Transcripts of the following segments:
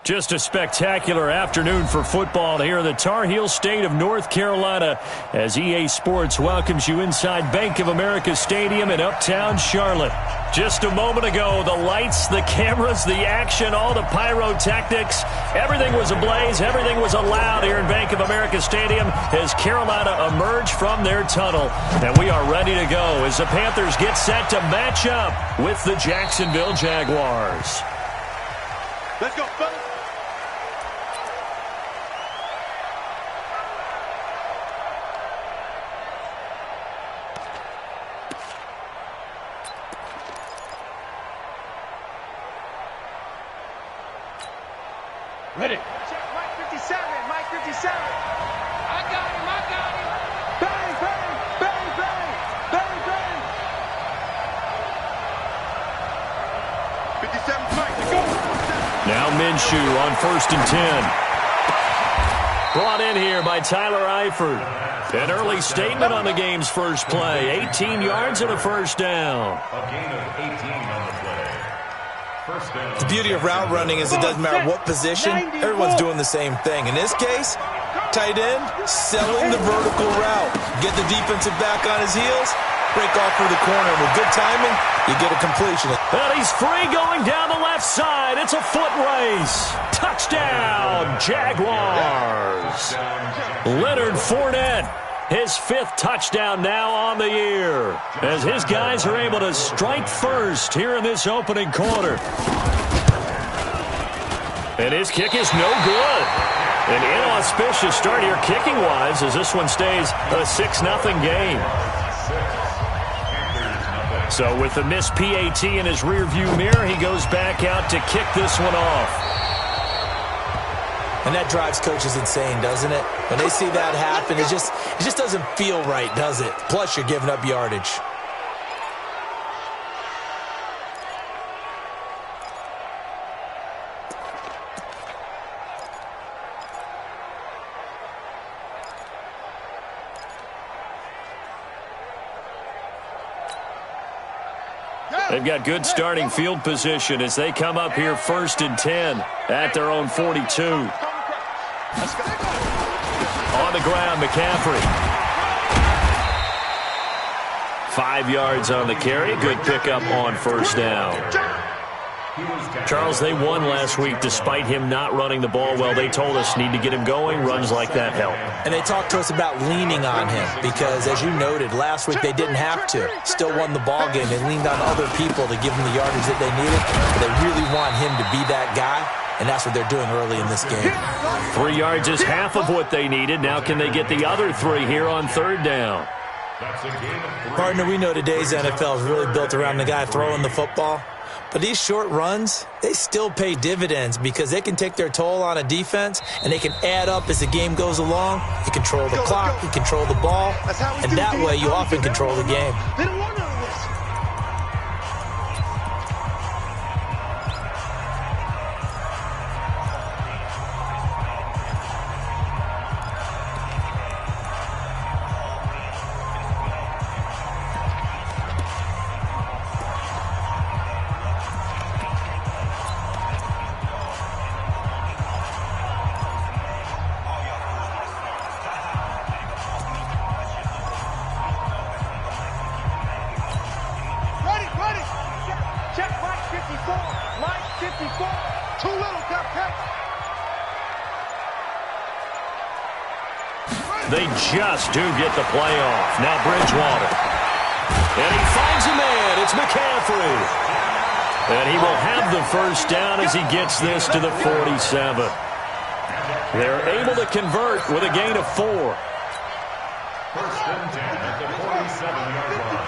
Just a spectacular afternoon for football here in the Tar Heel state of North Carolina as EA Sports welcomes you inside Bank of America Stadium in Uptown Charlotte. Just a moment ago, the lights, the cameras, the action, all the pyrotechnics, everything was ablaze, everything was allowed here in Bank of America Stadium as Carolina emerged from their tunnel. And we are ready to go as the Panthers get set to match up with the Jacksonville Jaguars. Let's go, fellas. Ready. Check Mike 57, Mike 57. I got him. Bang, bang, bang, bang, bang, bang. 57, Mike, go. Now Minshew on 1st and 10. Brought in here by Tyler Eifert. An early statement on the game's first play. 18 yards and a first down. A gain of 18 on the play. The beauty of route running is it doesn't matter what position, everyone's doing the same thing. In this case, tight end, selling the vertical route. Get the defensive back on his heels, break off for the corner. With good timing, you get a completion. And he's free going down the left side. It's a foot race. Touchdown, Jaguars. Leonard Fournette. His 5th touchdown now on the year as his guys are able to strike first here in this opening quarter. And his kick is no good. An inauspicious start here kicking-wise as this one stays a 6-0 game. So with the missed PAT in his rearview mirror, he goes back out to kick this one off. And that drives coaches insane, doesn't it? When they see that happen, it just doesn't feel right, does it? Plus, you're giving up yardage. They've got good starting field position as they come up here 1st and 10 at their own 42. On the ground, McCaffrey. 5 yards on the carry. Good pickup on 1st down. Charles, they won last week despite him not running the ball well. They told us need to get him going. Runs like that help. And they talked to us about leaning on him because, as you noted, last week they didn't have to. Still won the ball game. They leaned on other people to give them the yardage that they needed. But they really want him to be that guy, and that's what they're doing early in this game. 3 yards is half of what they needed. Now can they get the other 3 here on 3rd down? Partner, we know today's NFL is really built around the guy throwing the football. But these short runs, they still pay dividends because they can take their toll on a defense and they can add up as the game goes along. You control the clock, you control the ball, and that way you often control the game. They don't want none of this. Check Mike 54. Mike 54. Too little, cupcake. They just do get the play off. Now Bridgewater. And he finds a man. It's McCaffrey. And he will have the 1st down as he gets this to the 47. They're able to convert with a gain of 4. 1st and 10 at the 47-yard line.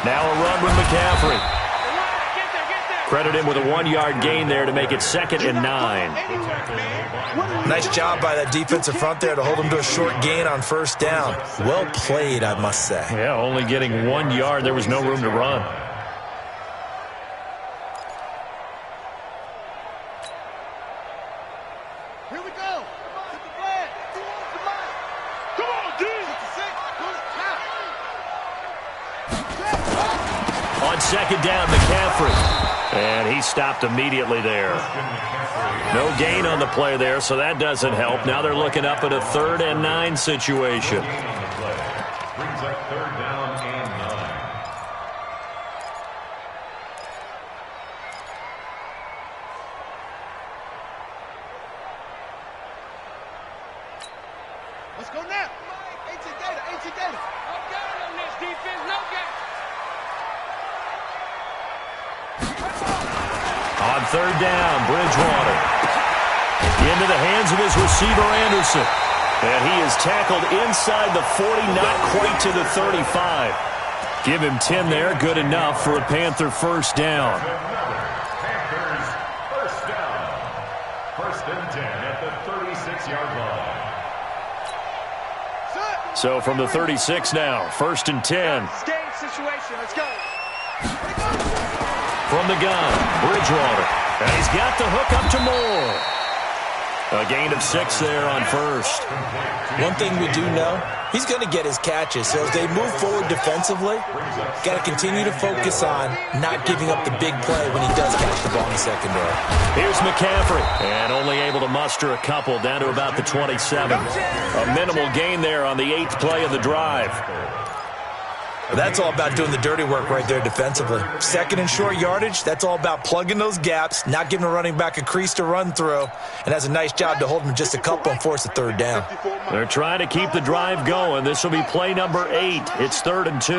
Now a run with McCaffrey. Credit him with a 1-yard gain there to make it 2nd and 9. Nice job by that defensive front there to hold him to a short gain on 1st down. Well played, I must say. Yeah, only getting 1 yard. There was no room to run. Here we go. Hit the flag. Come on, D. On 2nd down, McCaffrey. And he stopped immediately there. No gain on the play there, so that doesn't help. Now they're looking up at a 3rd and 9 situation. Brings up 3rd down and 9. Let's go now. Ancient data, ancient data. I'm down on this defense, no gap. On 3rd down, Bridgewater. Into the hands of his receiver, Anderson. And he is tackled inside the 40, not quite to the 35. Give him 10 there, good enough for a Panther first down. Panthers first down. 1st and 10 at the 36-yard line. So from the 36 now, 1st and 10. Game situation, let's go. From the gun, Bridgewater. And he's got the hook up to Moore. A gain of 6 there on 1st. One thing we do know, he's going to get his catches. So as they move forward defensively, got to continue to focus on not giving up the big play when he does catch the ball in the secondary. Here's McCaffrey. And only able to muster a couple down to about the 27. A minimal gain there on the 8th play of the drive. That's all about doing the dirty work right there defensively. 2nd and short yardage, that's all about plugging those gaps, not giving a running back a crease to run through, and has a nice job to hold him just a couple and force a 3rd down. They're trying to keep the drive going. This will be play number 8. It's 3rd and 2.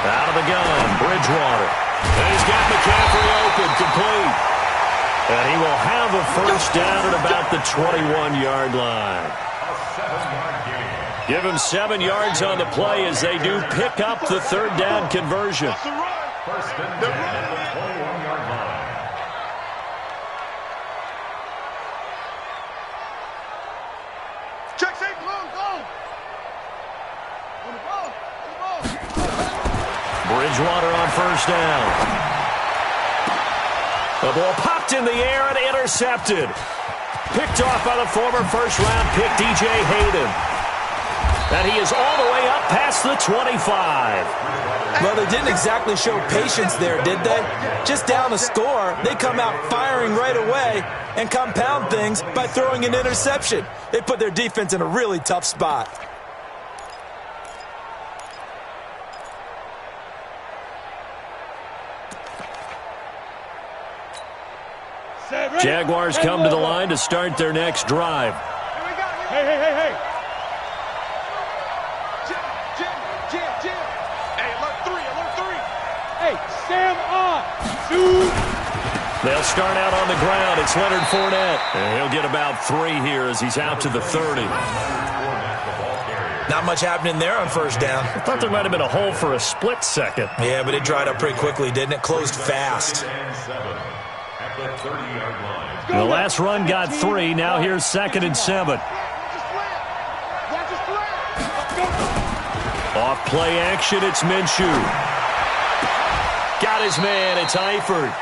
Out of the gun, Bridgewater. And he's got McCaffrey open, complete. And he will have a first down at about the 21-yard line. Give him 7 yards on the play as they do pick up the 3rd down conversion. 1st and 10 at the 21-yard line. Check, say, go. On the ball. Bridgewater on 1st down. The ball popped in the air and intercepted. Picked off by the former first-round pick, DJ Hayden. And he is all the way up past the 25. Well, they didn't exactly show patience there, did they? Just down a score, they come out firing right away and compound things by throwing an interception. They put their defense in a really tough spot. Jaguars come to the line to start their next drive. Hey. Jim. Hey, alert 3. Hey, Sam on. 2. They'll start out on the ground. It's Leonard Fournette. And he'll get about 3 here as he's out to the 30. Not much happening there on 1st down. I thought there might have been a hole for a split second. Yeah, but it dried up pretty quickly, didn't it? Closed fast. At the 30-yard line. The last run got 3. Now here's 2nd and 7. Off play action, it's Minshew. Got his man, it's Eifert.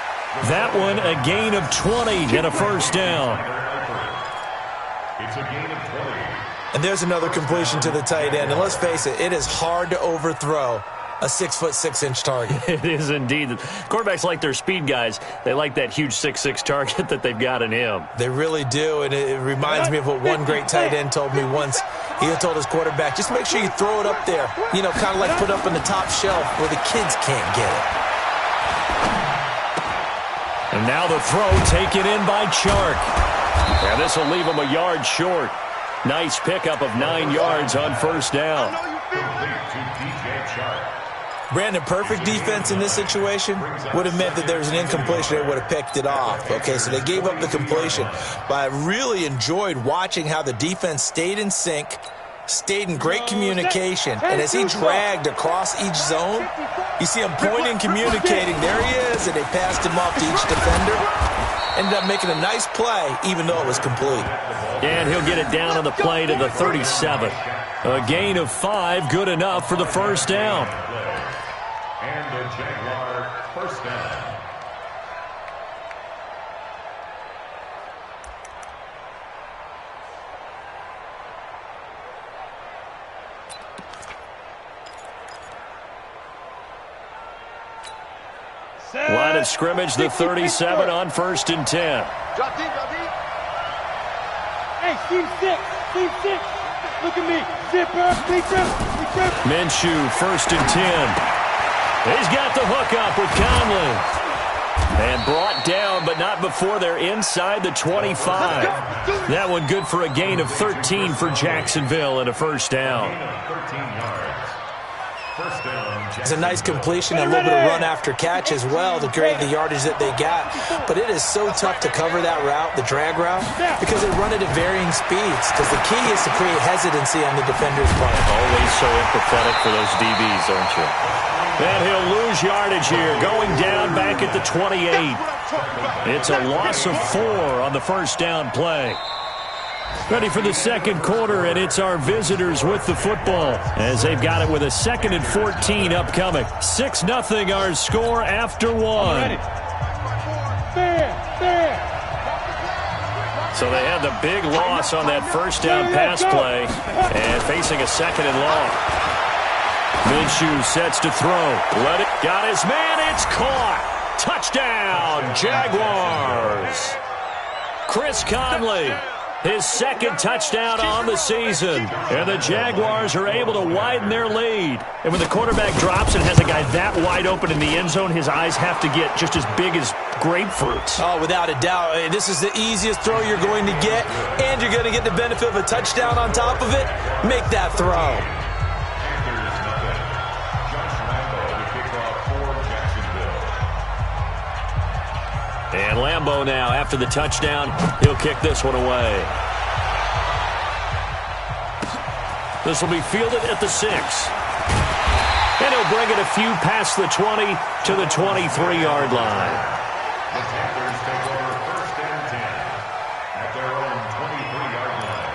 That one a gain of 20 and a first down. It's a gain of 20. And there's another completion to the tight end. And let's face it, it is hard to overthrow a 6'6" target. It is indeed. Quarterbacks like their speed guys. They like that huge 6'6" target that they've got in him. They really do, and it reminds me of what one great tight end told me once. He had told his quarterback, just make sure you throw it up there. You know, kind of like put it up on the top shelf where the kids can't get it. And now the throw taken in by Chark. And this will leave him a yard short. Nice pickup of 9 yards on first down. Brandon, perfect defense in this situation would have meant that there was an incompletion. They would have picked it off. Okay, so they gave up the completion. But I really enjoyed watching how the defense stayed in sync, stayed in great communication. And as he dragged across each zone, you see him pointing, communicating. There he is, and they passed him off to each defender. Ended up making a nice play, even though it was complete. And he'll get it down on the play to the 37. A gain of 5, good enough for the first down. And the Jaguar first down. of scrimmage, the 37 on 1st and 10. Drop deep, drop deep. Hey, team 6. Look at me. Zipper, Minshew, 1st and 10. He's got the hook up with Conley. And brought down, but not before they're inside the 25. That one good for a gain of 13 for Jacksonville and a first down. 13 yards. First down. It's a nice completion, a little bit of run after catch as well to create the yardage that they got. But it is so tough to cover that route, the drag route, because they run it at varying speeds. Because the key is to create hesitancy on the defender's part. Always so empathetic for those DBs, aren't you? And he'll lose yardage here, going down back at the 28. It's a loss of 4 on the first down play. Ready for the second quarter, and it's our visitors with the football as they've got it with a 2nd and 14 upcoming. 6-0 our score after 1. So they had the big loss on that first down pass play and facing a 2nd and long. Minshew sets to throw. Let it. Got his man. It's caught. Touchdown, Jaguars. Chris Conley, his 2nd touchdown on the season. And the Jaguars are able to widen their lead. And when the quarterback drops and has a guy that wide open in the end zone, his eyes have to get just as big as grapefruits. Oh, without a doubt. This is the easiest throw you're going to get, and you're going to get the benefit of a touchdown on top of it. Make that throw. And Lambeau now, after the touchdown, he'll kick this one away. This will be fielded at the 6. And he'll bring it a few past the 20 to the 23-yard line. The Panthers take over 1st and 10 at their own 23-yard line.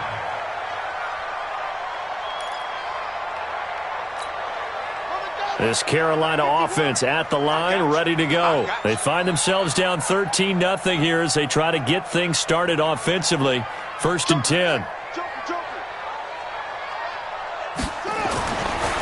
This Carolina offense at the line, ready to go. They find themselves down 13-0 here as they try to get things started offensively. 1st and 10.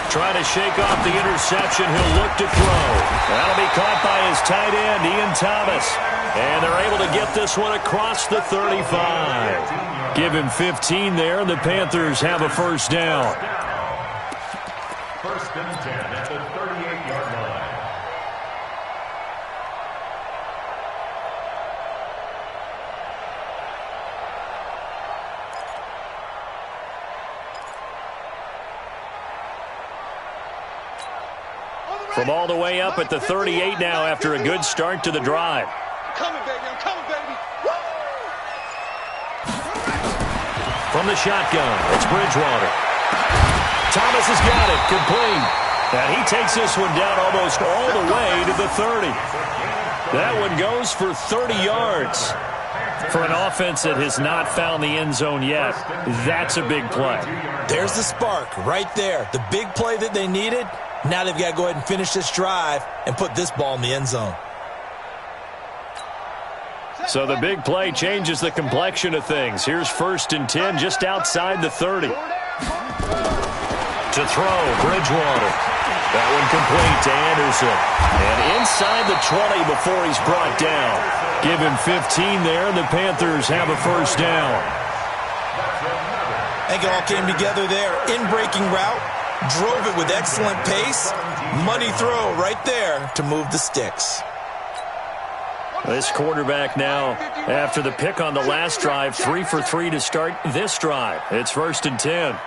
Trying to shake off the interception. He'll look to throw. That'll be caught by his tight end, Ian Thomas. And they're able to get this one across the 35. Give him 15 there, and the Panthers have a first down. 1st and 10 at the 38-yard line. From all the way up at the 38 now after a good start to the drive. I'm coming, baby. Woo! From the shotgun, it's Bridgewater. Thomas has got it, complete. And he takes this one down almost all the way to the 30. That one goes for 30 yards. For an offense that has not found the end zone yet, that's a big play. There's the spark right there. The big play that they needed. Now they've got to go ahead and finish this drive and put this ball in the end zone. So the big play changes the complexion of things. Here's 1st and 10 just outside the 30. To throw, Bridgewater. That one complete to Anderson. And inside the 20 before he's brought down. Give him 15 there, and the Panthers have a first down. I think it all came together there. In-breaking route. Drove it with excellent pace. Money throw right there to move the sticks. This quarterback now, after the pick on the last drive, 3 for 3 to start this drive. It's 1st and 10.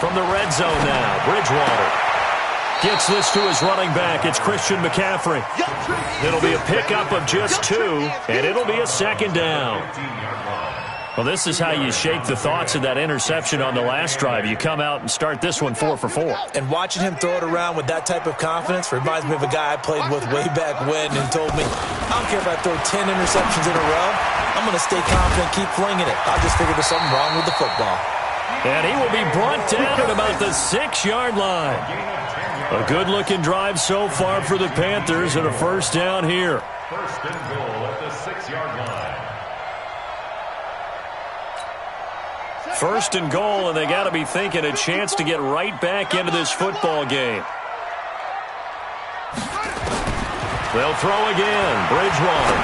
From the red zone now, Bridgewater gets this to his running back. It's Christian McCaffrey. It'll be a pickup of just 2, and it'll be a 2nd down. Well, this is how you shake the thoughts of that interception on the last drive. You come out and start this one 4 for 4. And watching him throw it around with that type of confidence reminds me of a guy I played with way back when and told me, I don't care if I throw 10 interceptions in a row. I'm going to stay confident, keep flinging it. I just figured there's something wrong with the football. And he will be brought down at about the 6-yard line. A good-looking drive so far for the Panthers and a first down here. First and goal at the 6-yard line. First and goal, and they got to be thinking a chance to get right back into this football game. They'll throw again. Bridgewater.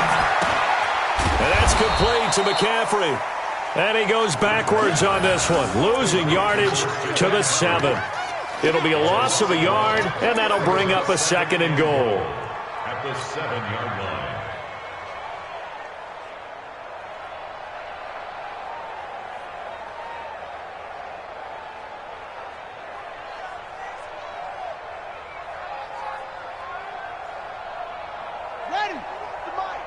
And that's complete to McCaffrey. And he goes backwards on this one, losing yardage to the 7. It'll be a loss of a yard, and that'll bring up a second and goal. At the 7-yard line. Ready. To Mike.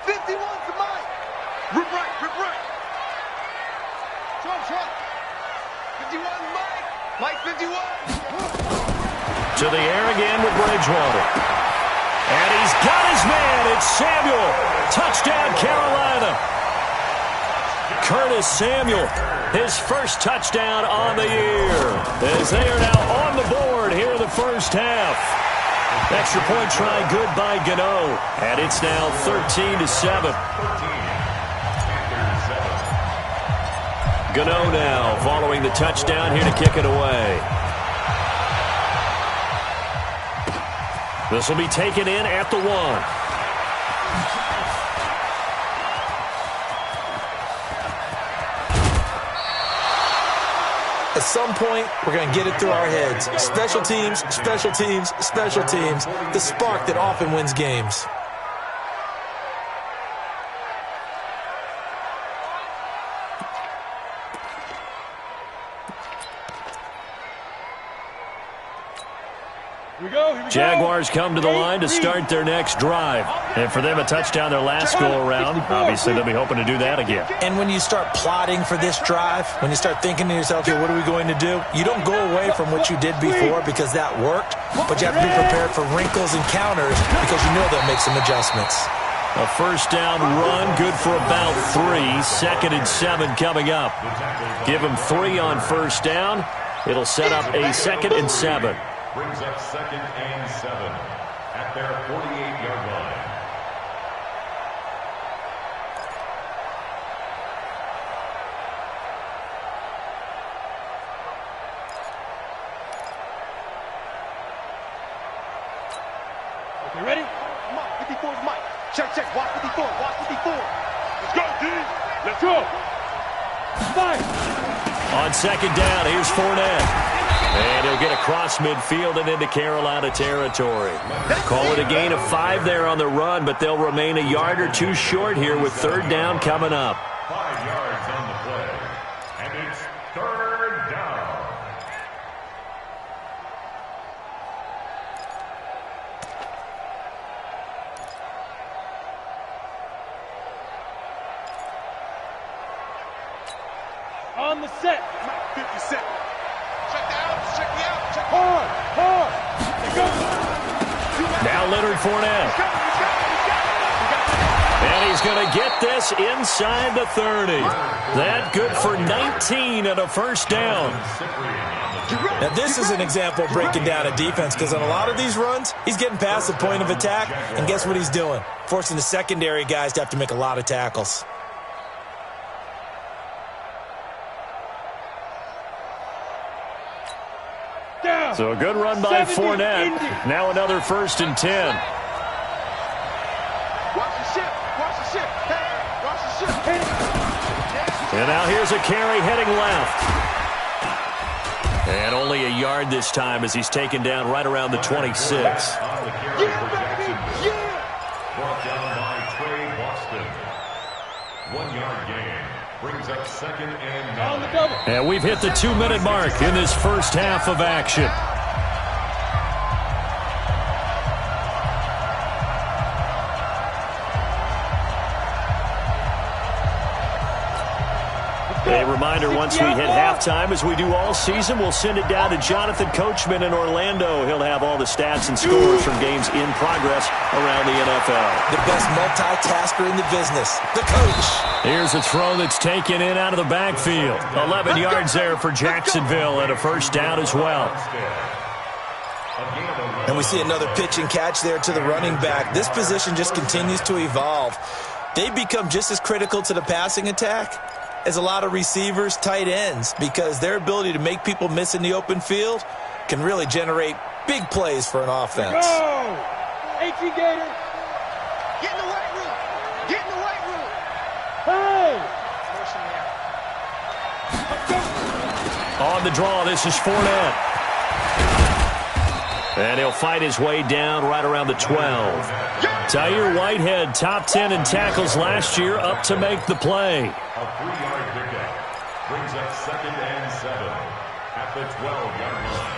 51 to Mike. Rip right, rip right. Trump. 51 Mike. Mike 51. To the air again with Bridgewater. And he's got his man. It's Samuel. Touchdown, Carolina. Curtis Samuel, his first touchdown on the year. As they are now on the board here in the first half. Extra point try good by Gano. And it's now 13-7. Gano now following the touchdown here to kick it away. This will be taken in at the 1. At some point, we're going to get it through our heads. Special teams, special teams, special teams. The spark that often wins games. Jaguars come to the line to start their next drive. And for them, a touchdown their last go-around. Obviously, they'll be hoping to do that again. And when you start plotting for this drive, when you start thinking to yourself, okay, what are we going to do? You don't go away from what you did before because that worked, but you have to be prepared for wrinkles and counters because you know they'll make some adjustments. A first down run, good for about 3. 2nd and 7 coming up. Give them 3 on first down. It'll set up a 2nd and 7. Brings up 2nd and 7 at their 48-yard line. Okay, ready? Mike, 54 is Mike. Check. Watch 54. Watch 54. Let's go, D. Let's go. Mike. On second down, here's Fournette. And he'll get across midfield and into Carolina territory. Call it a gain of 5 there on the run, but they'll remain a yard or 2 short here with third down coming up. 5 yards on the play. And it's third down. On the set. 57. Check me out. Hard. Now Leonard Fournette. And he's going to get this inside the 30. That good for 19 and a first down. Now, this is an example of breaking down a defense because on a lot of these runs, he's getting past the point of attack, and guess what he's doing? Forcing the secondary guys to have to make a lot of tackles. So a good run by Fournette. Now another 1st and 10. Watch the ship. Hey, watch the ship. And now here's a carry heading left. And only a yard this time as he's taken down right around the 26. On the carry for Jacksonville. Brought down by Trey Boston. 1-yard gain. Brings up 2nd and 9. And we've hit the 2-minute mark in this first half of action. A reminder, once we hit halftime, as we do all season, we'll send it down to Jonathan Coachman in Orlando. He'll have all the stats and scores from games in progress around the NFL. The best multitasker in the business, the coach. Here's a throw that's taken in out of the backfield. 11 yards there for Jacksonville and a first down as well. And we see another pitch and catch there to the running back. This position just continues to evolve. They become just as critical to the passing attack as a lot of receivers, tight ends, because their ability to make people miss in the open field can really generate big plays for an offense. Go! 18 Gator. Get in the weight room. Get in the weight room. Hey! On the draw, this is Fournette. And he'll fight his way down right around the 12. Tyre Whitehead, top 10 in tackles last year, up to make the play. A 3-yard pickup brings up 2nd and 7 at the 12-yard line.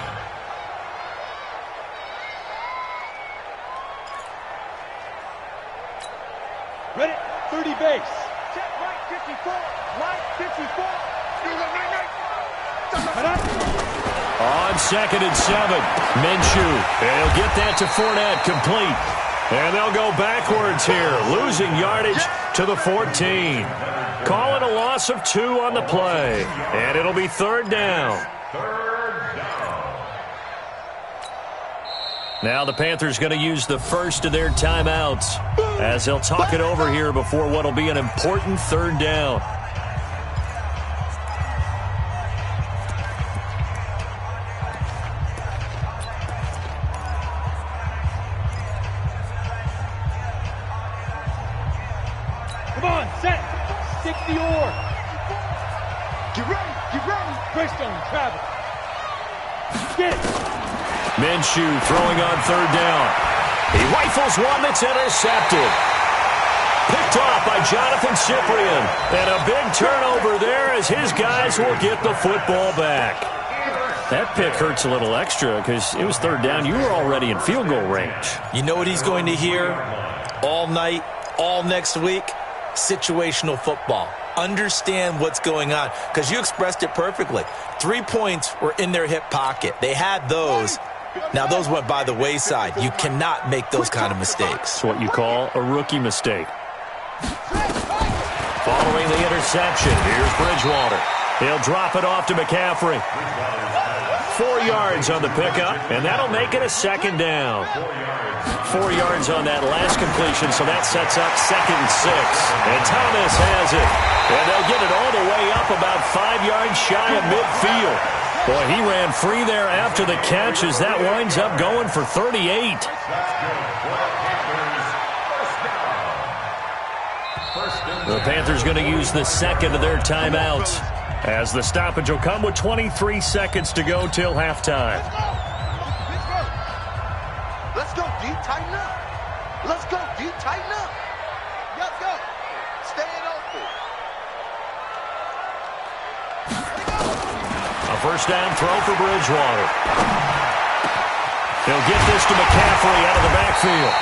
Ready? 30 base. Check right 54. Right 54. On 2nd and 7, Minshew. And he'll get that to Fournette, complete. And they'll go backwards here, losing yardage to the 14. Call it a loss of 2 on the play. And it'll be 3rd down. Now the Panthers going to use the first of their timeouts as they'll talk it over here before what will be an important 3rd down. Come on, set. Stick the oar. Get ready. Get ready. Greystone, travel. Get it. Minshew throwing on 3rd down. He rifles one that's intercepted. Picked off by Jonathan Cyprien. And a big turnover there as his guys will get the football back. That pick hurts a little extra because it was 3rd down. You were already in field goal range. You know what he's going to hear all night, all next week? Situational football. Understand what's going on, because you expressed it perfectly. 3 points were in their hip pocket. They had those. Now, those went by the wayside. You cannot make those kind of mistakes. It's what you call a rookie mistake. Following the interception, here's Bridgewater. He'll drop it off to McCaffrey. 4 yards on the pickup, and that'll make it a 2nd down. 4 yards on that last completion, so that sets up 2nd and 6. And Thomas has it. And they'll get it all the way up about 5 yards shy of midfield. Boy, he ran free there after the catch as that winds up going for 38. The Panthers going to use the 2nd of their timeouts as the stoppage will come with 23 seconds to go till halftime. Let's go, D. Tighten up. Let's go, D. Tighten up. Let's go. Staying open. A 1st down throw for Bridgewater. He'll get this to McCaffrey out of the backfield.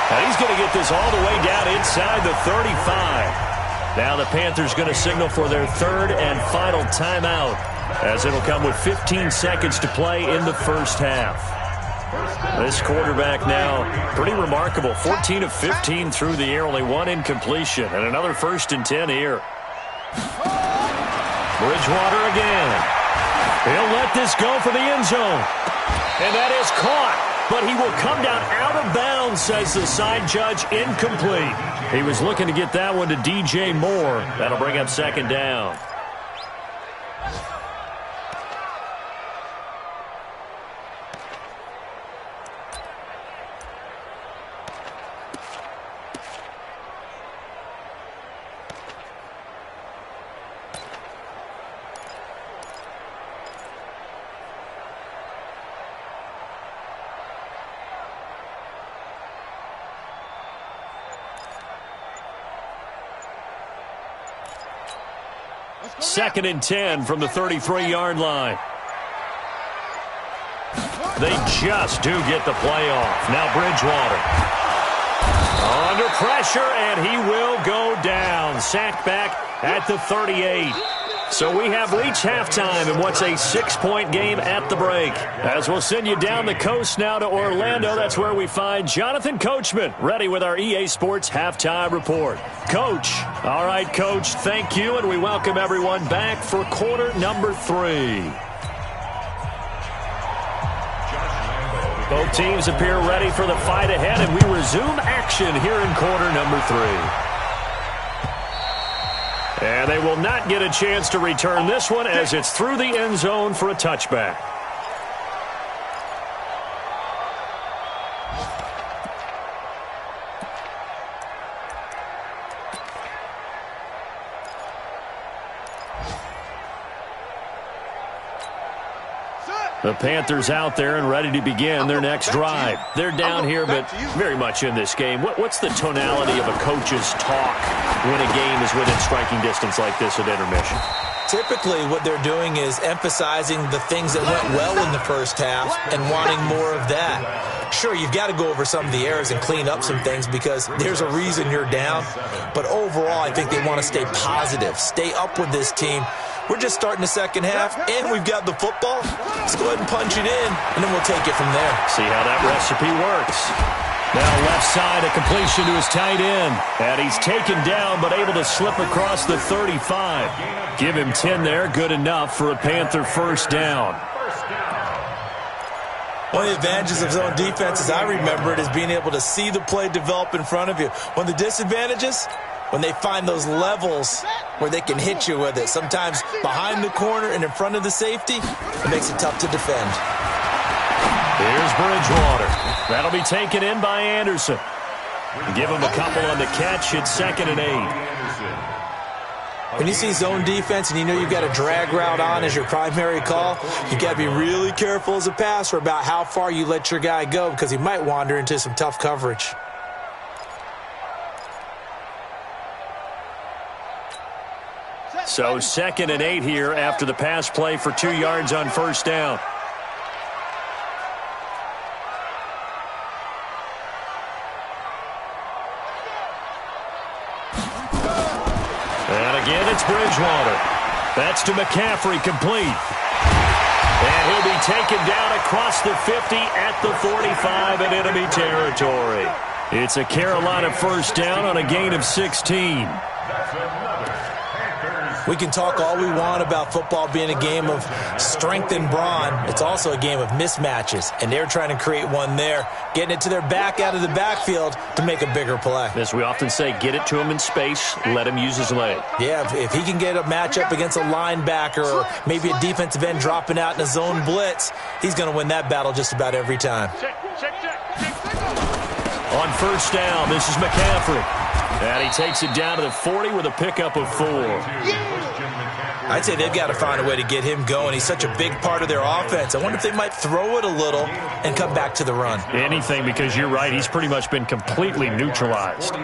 And he's going to get this all the way down inside the 35. Now the Panthers going to signal for their 3rd and final timeout as it'll come with 15 seconds to play in the first half. This quarterback now pretty remarkable. 14 of 15 through the air, only 1 incompletion, and another 1st and 10 here. Bridgewater again. He'll let this go for the end zone. And that is caught. But he will come down out of bounds, says the side judge, incomplete. He was looking to get that one to DJ Moore. That'll bring up 2nd down. Second and 10 from the 33-yard line. They just do get the play off. Now Bridgewater. Under pressure, and he will go down. Sacked back at the 38. So we have reached halftime in what's a 6-point game at the break. As we'll send you down the coast now to Orlando, that's where we find Jonathan Coachman, ready with our EA Sports Halftime Report. Coach. All right, Coach, thank you, and we welcome everyone back for quarter number 3. Both teams appear ready for the fight ahead, and we resume action here in quarter number 3. And they will not get a chance to return this one as it's through the end zone for a touchback. The Panthers out there and ready to begin their next drive. They're down here, but very much in this game. What's the tonality of a coach's talk when a game is within striking distance like this at intermission? Typically, what they're doing is emphasizing the things that went well in the first half and wanting more of that. Sure, you've got to go over some of the errors and clean up some things because there's a reason you're down. But overall, I think they want to stay positive, stay up with this team. We're just starting the second half, and we've got the football. Let's go ahead and punch it in, and then we'll take it from there. See how that recipe works. Now left side, a completion to his tight end. And he's taken down, but able to slip across the 35. Give him 10 there, good enough for a Panther first down. One of the advantages of zone defense, as I remember it, is being able to see the play develop in front of you. One of the disadvantages, when they find those levels where they can hit you with it, sometimes behind the corner and in front of the safety, it makes it tough to defend. Here's Bridgewater. That'll be taken in by Anderson. Give him a couple on the catch. It's 2nd and 8. When you see zone defense and you know you've got a drag route on as your primary call, you've got to be really careful as a passer about how far you let your guy go because he might wander into some tough coverage. So 2nd and 8 here after the pass play for 2 yards on first down. And again, it's Bridgewater. That's to McCaffrey, complete. And he'll be taken down across the 50 at the 45 in enemy territory. It's a Carolina first down on a gain of 16. We can talk all we want about football being a game of strength and brawn. It's also a game of mismatches, and they're trying to create one there, getting it to their back out of the backfield to make a bigger play. As we often say, get it to him in space, let him use his leg. Yeah, if he can get a matchup against a linebacker or maybe a defensive end dropping out in a zone blitz, he's going to win that battle just about every time. On first down, this is McCaffrey. And he takes it down to the 40 with a pickup of 4. I'd say they've got to find a way to get him going. He's such a big part of their offense. I wonder if they might throw it a little and come back to the run. Anything, because you're right. He's pretty much been completely neutralized.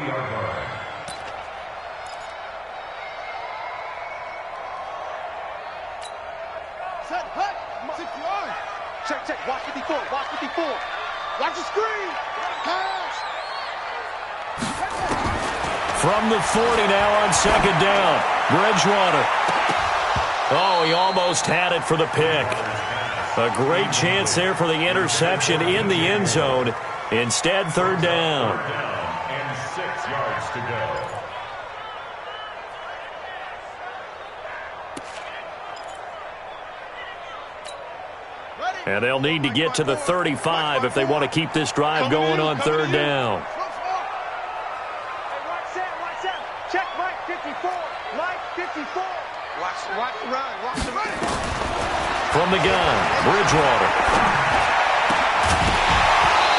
Check. Watch 54. Watch 54. Watch the screen. Pass. From the 40 now on second down. Bridgewater. Oh, he almost had it for the pick. A great chance there for the interception in the end zone. Instead, third down. And 6 yards to go. And they'll need to get to the 35 if they want to keep this drive going on third down. Check Mike 54. Mike 54. Watch the run. Watch the run. From the gun, Bridgewater.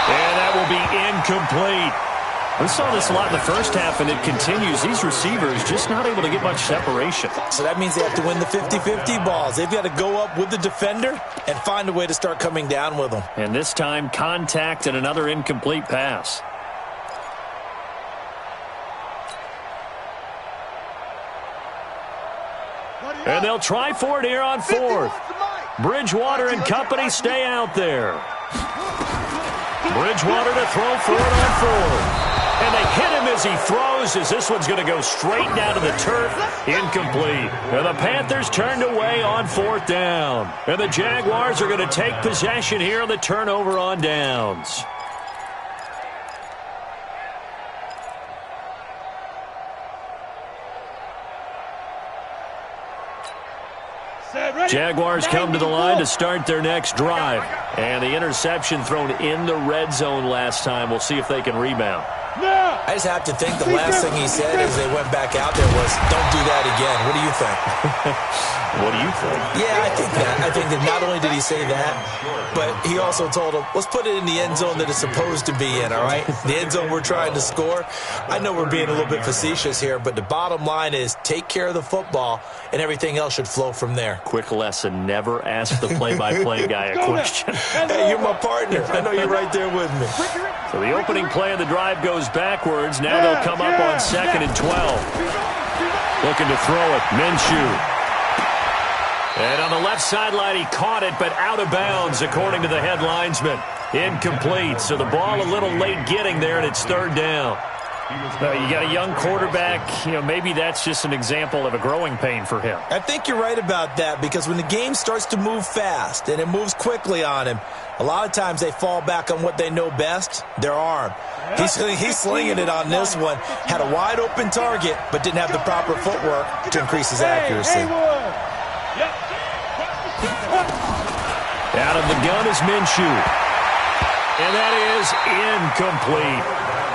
And that will be incomplete. We saw this a lot in the first half, and it continues. These receivers just not able to get much separation. So that means they have to win the 50-50 balls. They've got to go up with the defender and find a way to start coming down with them. And this time, contact and another incomplete pass. And they'll try for it here on fourth. Bridgewater and company stay out there. Bridgewater to throw for it on fourth. And they hit him as he throws, as this one's going to go straight down to the turf. Incomplete. And the Panthers turned away on fourth down. And the Jaguars are going to take possession here on the turnover on downs. Jaguars come to the line to start their next drive. And the interception thrown in the red zone last time. We'll see if they can rebound. I just have to think the last thing he said as they went back out there was, don't do that again. What do you think? What do you think? Yeah, I think that. I think that not only did he say that, but he also told him, let's put it in the end zone that it's supposed to be in, all right? The end zone we're trying to score. I know we're being a little bit facetious here, but the bottom line is take care of the football, and everything else should flow from there. Quick lesson, never ask the play-by-play guy a question. Hey, you're my partner. I know you're right there with me. So the opening play of the drive goes backwards. Now they'll come up on 2nd and 12. Looking to throw it, Minshew. And on the left sideline, he caught it, but out of bounds, according to the head linesman. Incomplete, so the ball a little late getting there, and it's 3rd down. You got a young quarterback. Maybe that's just an example of a growing pain for him. I think you're right about that, because when the game starts to move fast and it moves quickly on him, a lot of times they fall back on what they know best, their arm. He's slinging it on this one. Had a wide-open target, but didn't have the proper footwork to increase his accuracy. Out of the gun is Minshew. And that is incomplete.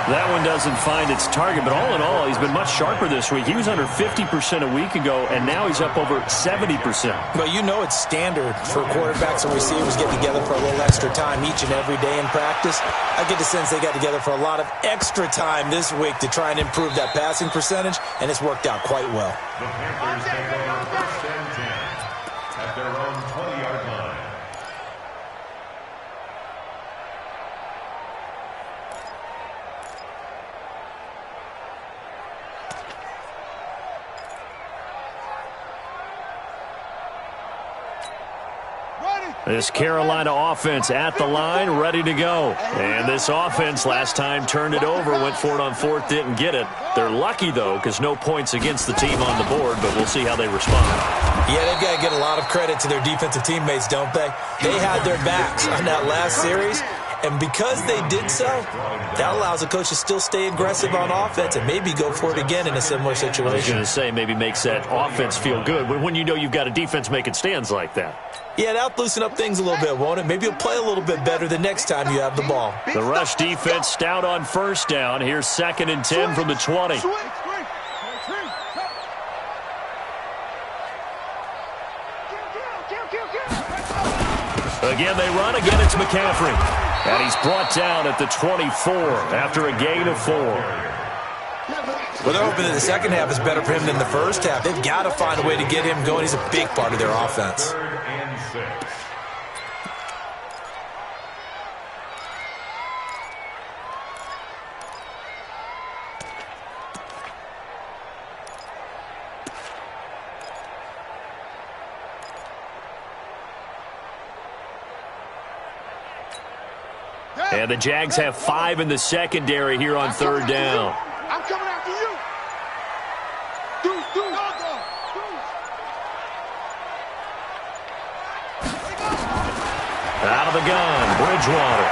That one doesn't find its target, but all in all, he's been much sharper this week. He was under 50% a week ago, and now he's up over 70%. Well, it's standard for quarterbacks and receivers get together for a little extra time each and every day in practice. I get the sense they got together for a lot of extra time this week to try and improve that passing percentage, and it's worked out quite well. The Panthers take over 1st and 10 at their own 20-yard line. This Carolina offense at the line, ready to go. And this offense last time turned it over, went for it on 4th, didn't get it. They're lucky, though, because no points against the team on the board, but we'll see how they respond. Yeah, they've got to get a lot of credit to their defensive teammates, don't they? They had their backs on that last series, and because they did so, that allows the coach to still stay aggressive on offense and maybe go for it again in a similar situation. I was going to say maybe makes that offense feel good when you know you've got a defense making stands like that. Yeah, that'll loosen up things a little bit, won't it? Maybe you'll play a little bit better the next time you have the ball. The rush defense stout on 1st down. Here's 2nd and 10 from the 20. Again, they run. Again, it's McCaffrey. And he's brought down at the 24 after a gain of 4. Well, they're hoping that the second half is better for him than the first half. They've got to find a way to get him going. He's a big part of their offense. 3rd and 6. And the Jags have 5 in the secondary here on 3rd down. I'm coming after you. Out of the gun, Bridgewater.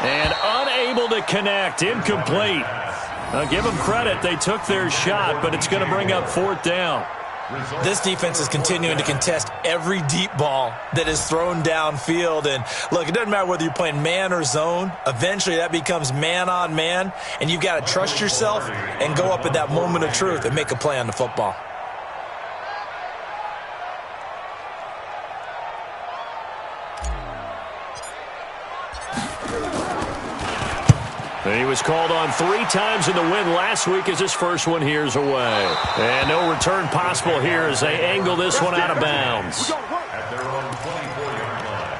And unable to connect, incomplete. Now give them credit, they took their shot, but it's going to bring up 4th down. This defense is continuing to contest every deep ball that is thrown downfield. And, look, it doesn't matter whether you're playing man or zone. Eventually that becomes man on man, and you've got to trust yourself and go up at that moment of truth and make a play on the football. And he was called on 3 times in the win last week as his first one here's away. And no return possible here as they angle this one out of bounds. At their own 24-yard line.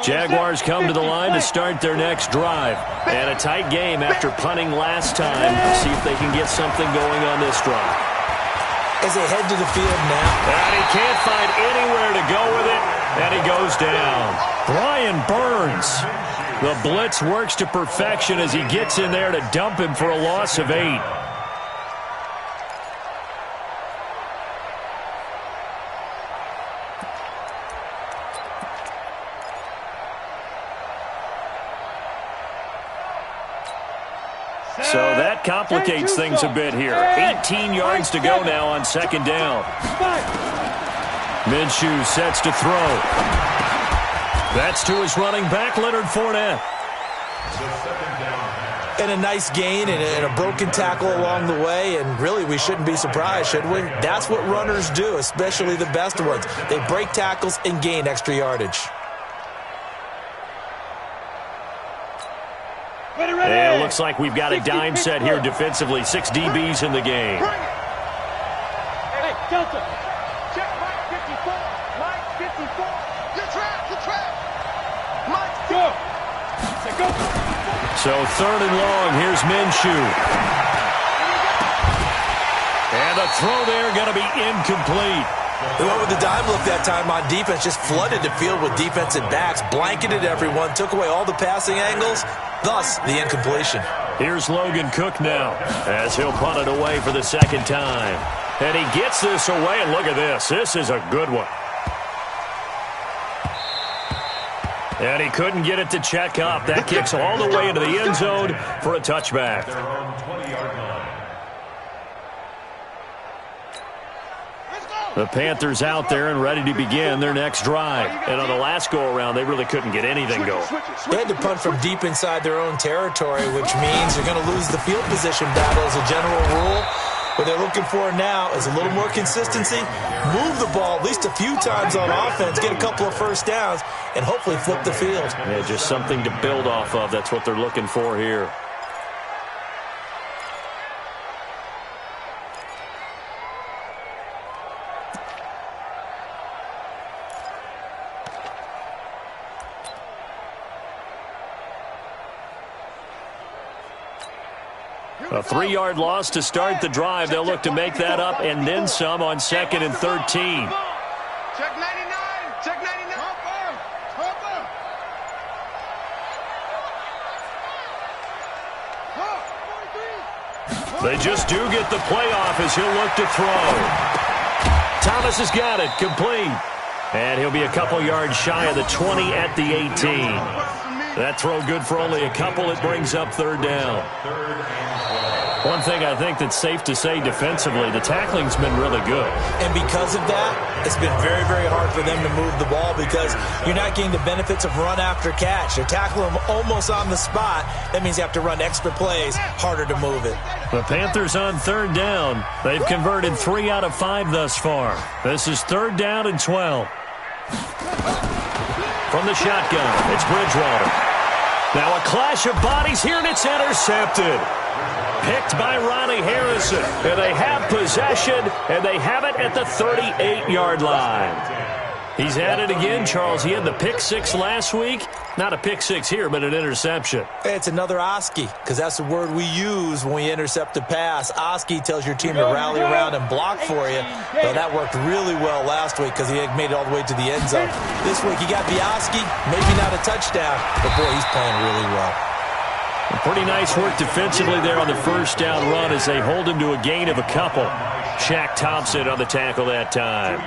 Jaguars come to the line to start their next drive. And a tight game after punting last time. See if they can get something going on this drive. As they head to the field now. And he can't find anywhere to go with it. And he goes down. Brian Burns. The blitz works to perfection as he gets in there to dump him for a loss of 8. So that complicates things a bit here. 18 yards to go now on second down. Minshew sets to throw. That's to his running back, Leonard Fournette. And a nice gain and a broken tackle along the way, and really we shouldn't be surprised, should we? That's what runners do, especially the best ones. They break tackles and gain extra yardage. And it looks like we've got a dime set here defensively. 6 DBs in the game. Hey, Delta. Check Mike 54. Mike 54. You're trapped. Mike, go. Go. So third and long. Here's Minshew. And a throw there going to be incomplete. They went with the dime look that time on defense, just flooded the field with defensive backs, blanketed everyone, took away all the passing angles, thus the incompletion. Here's Logan Cook now as he'll punt it away for the second time. And he gets this away, and look at this. This is a good one. And he couldn't get it to check up. That kicks all the way into the end zone for a touchback. The Panthers out there and ready to begin their next drive. And on the last go-around, they really couldn't get anything going. They had to punt from deep inside their own territory, which means you're going to lose the field position battle as a general rule. What they're looking for now is a little more consistency, move the ball at least a few times on offense, get a couple of first downs, and hopefully flip the field. Yeah, just something to build off of. That's what they're looking for here. A 3-yard loss to start the drive. They'll look to make that up and then some on 2nd and 13. Check 99. Check 99. They just do get the playoff as he'll look to throw. Thomas has got it. Complete. And he'll be a couple yards shy of the 20 at the 18. That throw good for only a couple. It brings up third down. One thing I think that's safe to say defensively, the tackling's been really good. And because of that, it's been very, very hard for them to move the ball because you're not getting the benefits of run after catch. They're tackling them almost on the spot. That means you have to run extra plays, harder to move it. The Panthers on third down. They've converted 3 out of 5 thus far. This is third down and 12. From the shotgun, it's Bridgewater. Now a clash of bodies here, and it's intercepted. Picked by Ronnie Harrison. And they have possession, and they have it at the 38-yard line. He's had it again, Charles. He had the pick 6 last week. Not a pick 6 here, but an interception. It's another Oski, because that's the word we use when we intercept a pass. Oski tells your team to rally around and block for you. Well, that worked really well last week because he had made it all the way to the end zone. This week he got the Oski, maybe not a touchdown, but boy, he's playing really well. Pretty nice work defensively there on the first down run as they hold him to a gain of a couple. Shaq Thompson on the tackle that time.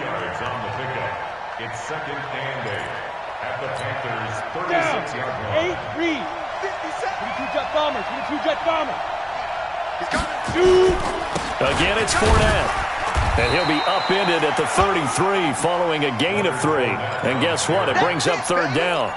It's 2nd and 8 at the Panthers' 36-yard line. 8 read. 57. 22 jet bombers. 22 jet bombers. He's coming. Again, it's Fournette. And he'll be upended at the 33 following a gain of 3. And guess what? It brings up third down.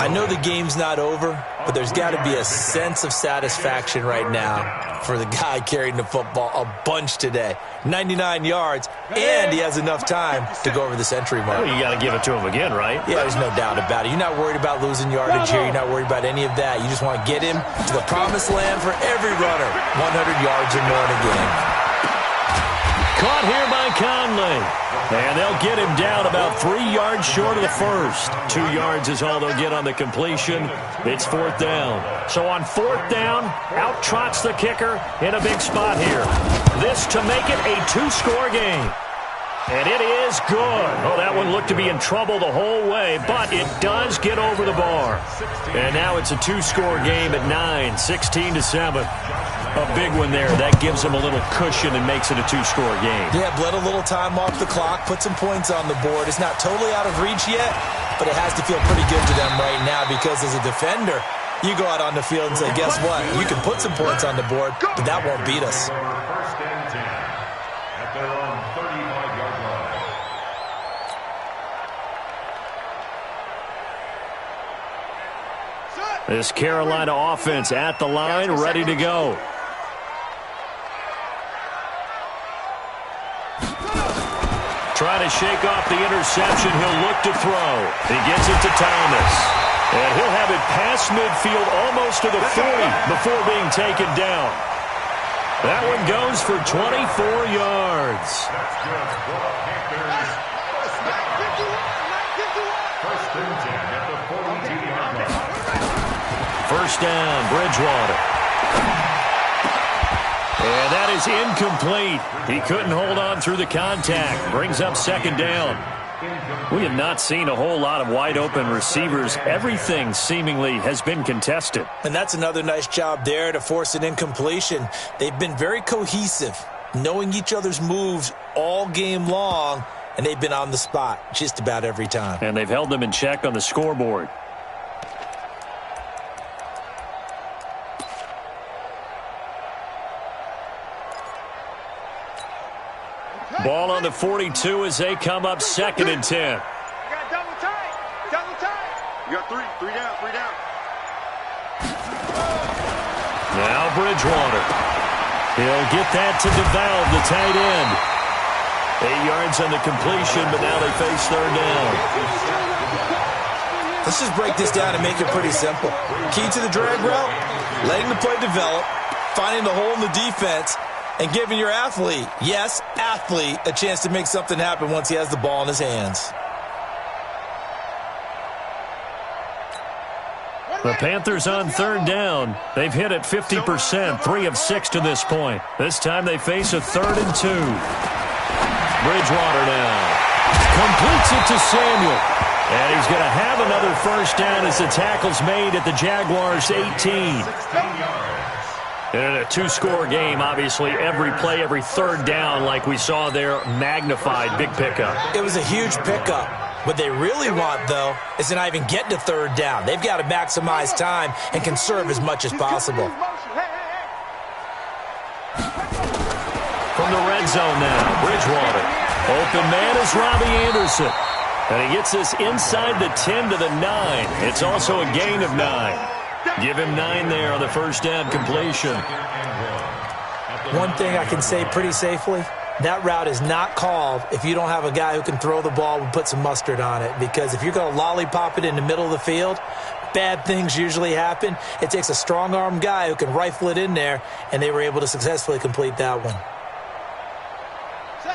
I know the game's not over, but there's got to be a sense of satisfaction right now for the guy carrying the football a bunch today. 99 yards, and he has enough time to go over the century mark. Well, you got to give it to him again, right? Yeah, there's no doubt about it. You're not worried about losing yardage here. You're not worried about any of that. You just want to get him to the promised land for every runner. 100 yards or more in a game. Caught here by Conley. And they'll get him down about 3 yards short of the first. 2 yards is all they'll get on the completion. It's fourth down. So on fourth down, out trots the kicker in a big spot here. This to make it a 2-score game. And it is good. Oh, that one looked to be in trouble the whole way, but it does get over the bar. And now it's a 2-score game at 9, 16-7. A big one there. That gives them a little cushion and makes it a 2-score game. Yeah, bled a little time off the clock, put some points on the board. It's not totally out of reach yet, but it has to feel pretty good to them right now because as a defender, You go out on the field and say, guess what? You can put some points on the board, but that won't beat us. First and 10 at their own 35-yard line. This Carolina offense at the line, ready to go. Trying to shake off the interception. He'll look to throw. He gets it to Thomas. And he'll have it past midfield almost to the 40 before being taken down. That one goes for 24 yards. That's good for the Panthers. First and 10 at the 42-yard line. First down, Bridgewater. And that is incomplete. He couldn't hold on through the contact. Brings up second down. We have not seen a whole lot of wide-open receivers. Everything seemingly has been contested. And that's another nice job there to force an incompletion. They've been very cohesive, knowing each other's moves all game long, and they've been on the spot just about every time. And they've held them in check on the scoreboard. Ball on the 42 as they come up second and 10. You got double tight. Double tight. You got three down, three down. Now Bridgewater. He'll get that to DeValve, the tight end. 8 yards on the completion, but now they face third down. Let's just break this down and make it pretty simple. Key to the drag route, letting the play develop, finding the hole in the defense, and giving your athlete, yes, athlete, a chance to make something happen once he has the ball in his hands. The Panthers on third down. They've hit it 50%, 3 of 6 to this point. This time they face a 3rd and 2. Bridgewater now. Completes it to Samuel. And he's going to have another first down as the tackle's made at the Jaguars' 18. And in a 2-score game, obviously, every play, every third down, like we saw there, magnified, big pickup. It was a huge pickup. What they really want, though, is to not even get to third down. They've got to maximize time and conserve as much as possible. From the red zone now, Bridgewater. Open man is Robbie Anderson. And he gets this inside the 10 to the 9. It's also a gain of 9. Give him 9 there on the first down completion. One thing I can say pretty safely, that route is not called if you don't have a guy who can throw the ball and put some mustard on it. Because if you're going to lollipop it in the middle of the field, bad things usually happen. It takes a strong-arm guy who can rifle it in there, and they were able to successfully complete that one.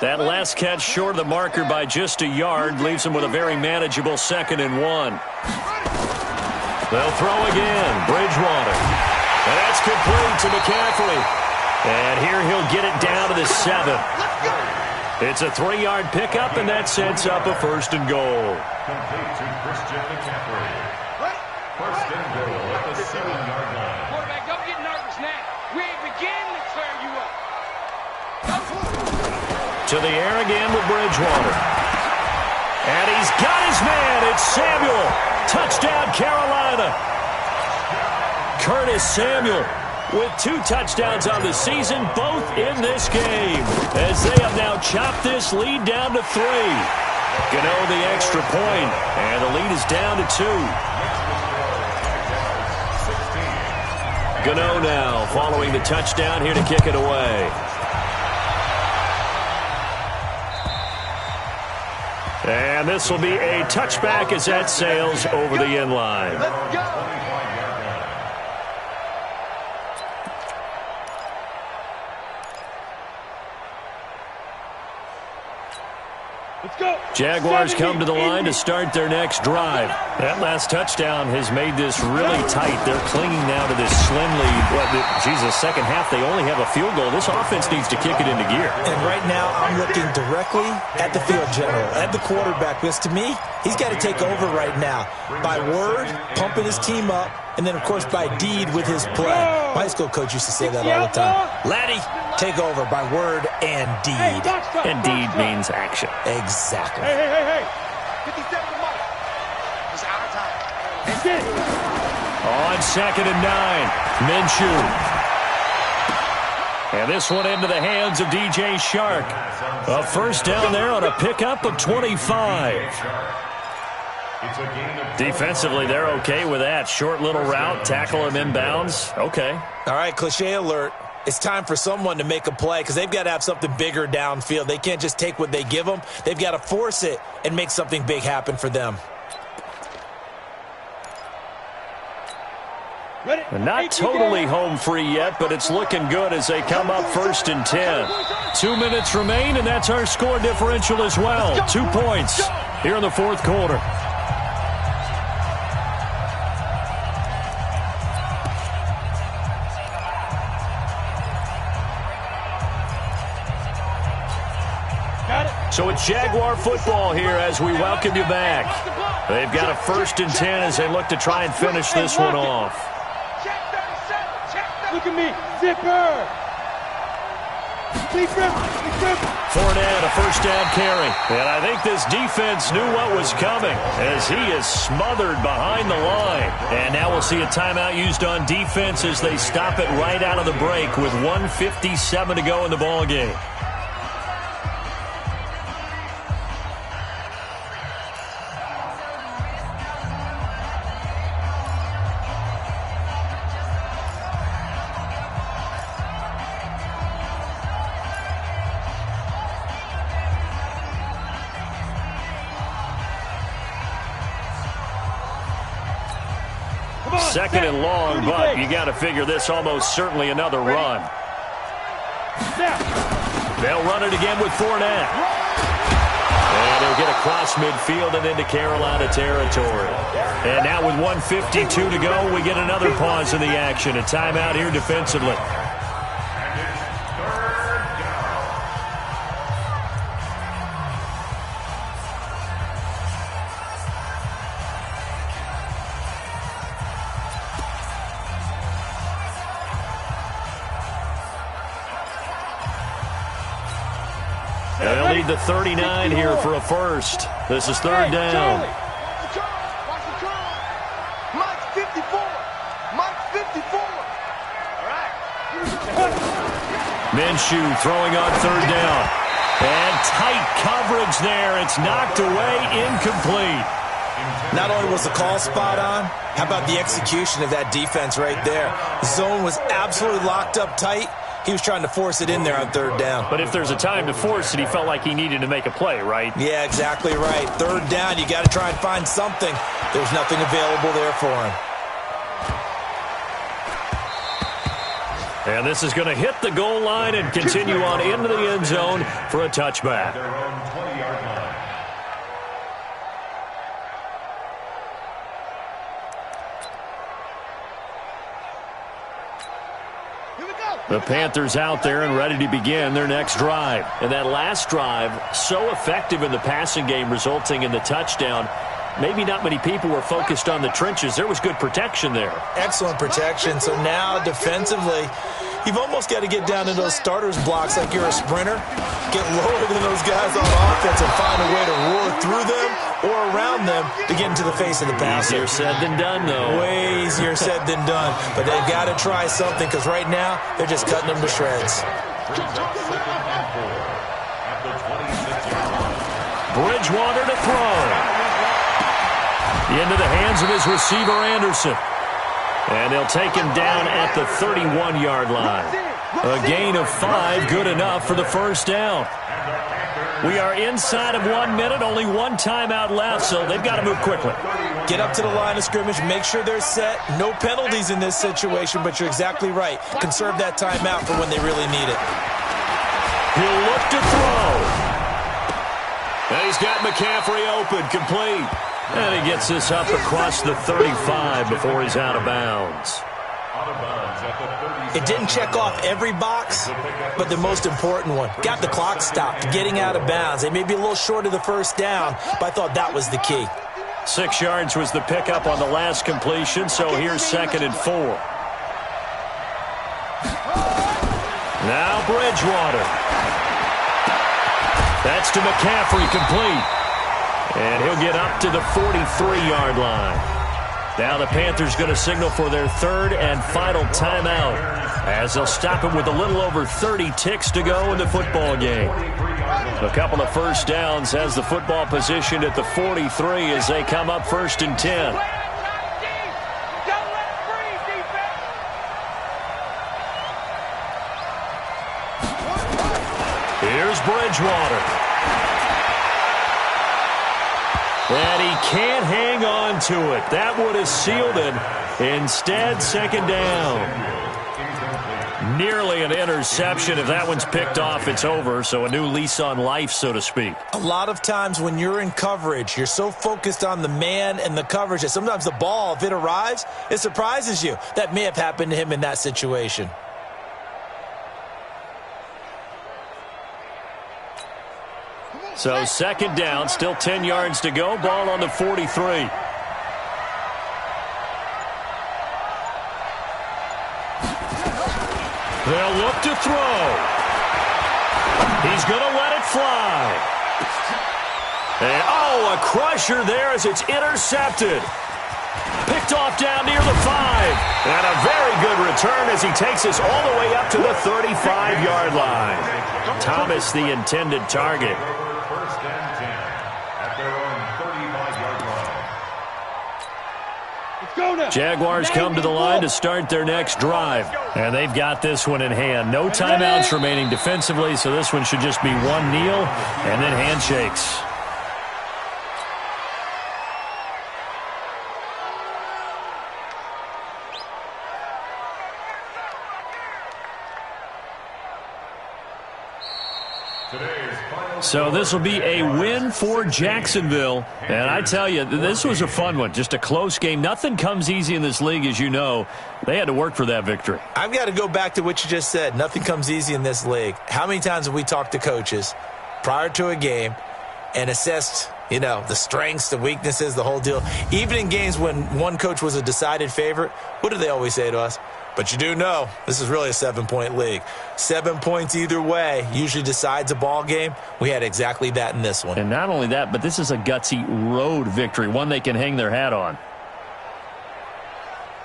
That last catch short of the marker by just a yard leaves him with a very manageable 2nd and 1. They'll throw again. Bridgewater. And that's complete to McCaffrey. And here he'll get it down to the 7. It's a 3-yard pickup, and that sets up a 1st and goal. Complete to Christian McCaffrey. First and goal at the 7-yard line. Quarterback, don't get nervous now. We ain't beginning to clear you up. To the air again with Bridgewater. And he's got his man. It's Samuel. Touchdown, Carolina. Curtis Samuel with 2 touchdowns on the season, both in this game, as they have now chopped this lead down to 3. Gano the extra point, and the lead is down to 2. Gano now following the touchdown here to kick it away. And this will be a touchback as that sails over the end line. Let's go. Let's go. Jaguars come to the line to start their next drive. That last touchdown has made this really tight. They're clinging now to this slim lead. Second half, they only have a field goal. This offense needs to kick it into gear. And right now, I'm looking directly at the field general, at the quarterback, because to me, he's got to take over right now. By word, pumping his team up, and then, of course, by deed with his play. My high school coach used to say that all the time. Laddie, take over by word and deed. And deed means action. Exactly. Hey. 57 to Mike. It's our time. That's it. On 2nd and 9, Minshew. And this one into the hands of DJ Shark. A first down there on a pickup of 25. Defensively, they're okay with that. Short little route, tackle him inbounds. Okay. All right, cliche alert. It's time for someone to make a play because they've got to have something bigger downfield. They can't just take what they give them. They've got to force it and make something big happen for them. And not totally home free yet, but it's looking good as they come up 1st and 10. 2 minutes remain, and that's our score differential as well. 2 points here in the 4th quarter. So it's Jaguar football here as we welcome you back. They've got a 1st and 10 as they look to try and finish this one off. Look at me, zipper. Fournette, a first down carry. And I think this defense knew what was coming as he is smothered behind the line. And now we'll see a timeout used on defense as they stop it right out of the break with 1:57 to go in the ballgame. Second and long, but you got to figure this almost certainly another run. They'll run it again with Fournette. And he'll get across midfield and into Carolina territory. And now with 1:52 to go, we get another pause in the action. A timeout here defensively. They'll need the 39 here for a first. This is 3rd down. Mike 54. Mike 54. All right. Minshew throwing on 3rd down. And tight coverage there. It's knocked away, incomplete. Not only was the call spot on, how about the execution of that defense right there? The zone was absolutely locked up tight. He was trying to force it in there on 3rd down. But if there's a time to force it, he felt like he needed to make a play, right? Yeah, exactly right. 3rd down, you got to try and find something. There's nothing available there for him. And this is going to hit the goal line and continue on into the end zone for a touchback. Their own 20-yard line. The Panthers out there and ready to begin their next drive. And that last drive, so effective in the passing game, resulting in the touchdown. Maybe not many people were focused on the trenches. There was good protection there. Excellent protection. So now defensively, you've almost got to get down to those starters blocks like you're a sprinter. Get lower than those guys on offense and find a way to roar through them or around them to get into the face of the passer. Easier said than done, though. Way easier said than done. But they've got to try something because right now they're just cutting them to shreds. Bridgewater to throw. Into the hands of his receiver, Anderson. And they'll take him down at the 31-yard line. A gain of 5, good enough for the first down. We are inside of 1 minute, only one timeout left, so they've got to move quickly. Get up to the line of scrimmage, make sure they're set. No penalties in this situation, but you're exactly right. Conserve that timeout for when they really need it. He'll look to throw. And he's got McCaffrey open, complete. And he gets this up across the 35 before he's out of bounds. It didn't check off every box, but the most important one. Got the clock stopped, getting out of bounds. They may be a little short of the first down, but I thought that was the key. 6 yards was the pickup on the last completion, so here's 2nd and 4. Now Bridgewater. That's to McCaffrey, complete. And he'll get up to the 43-yard line. Now the Panthers going to signal for their third and final timeout, as they'll stop it with a little over 30 ticks to go in the football game. A couple of first downs has the football positioned at the 43 as they come up 1st and 10. Here's Bridgewater. And he can't hang on to it. That would have sealed it. Instead, second down. Nearly an interception. If that one's picked off, it's over. So a new lease on life, so to speak. A lot of times when you're in coverage, you're so focused on the man and the coverage that sometimes the ball, if it arrives, it surprises you. That may have happened to him in that situation. So second down, still 10 yards to go. Ball on the 43. They'll look to throw. He's going to let it fly. And, a crusher there as it's intercepted. Picked off down near the 5. And a very good return as he takes us all the way up to the 35-yard line. Thomas, the intended target. Jaguars come to the line to start their next drive. And they've got this one in hand. No timeouts remaining defensively, so this one should just be one kneel and then handshakes. So this will be a win for Jacksonville. And I tell you, this was a fun one. Just a close game. Nothing comes easy in this league, as you know. They had to work for that victory. I've got to go back to what you just said. Nothing comes easy in this league. How many times have we talked to coaches prior to a game and assessed, the strengths, the weaknesses, the whole deal? Even in games when one coach was a decided favorite, what do they always say to us? But you do know this is really a 7-point league. 7 points either way usually decides a ball game. We had exactly that in this one. And not only that, but this is a gutsy road victory, one they can hang their hat on.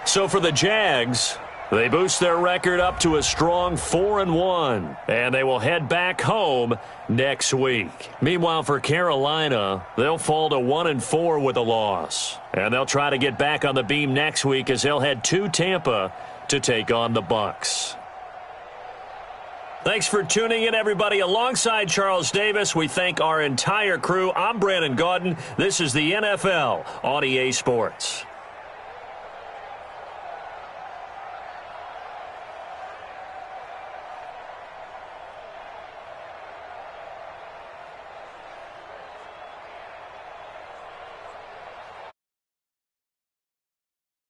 So for the Jags, they boost their record up to a strong 4-1, and they will head back home next week. Meanwhile, for Carolina, they'll fall to 1-4 with a loss, and they'll try to get back on the beam next week as they'll head to Tampa to take on the Bucs. Thanks for tuning in, everybody. Alongside Charles Davis, we thank our entire crew. I'm Brandon Gaudin. This is the NFL on EA Sports.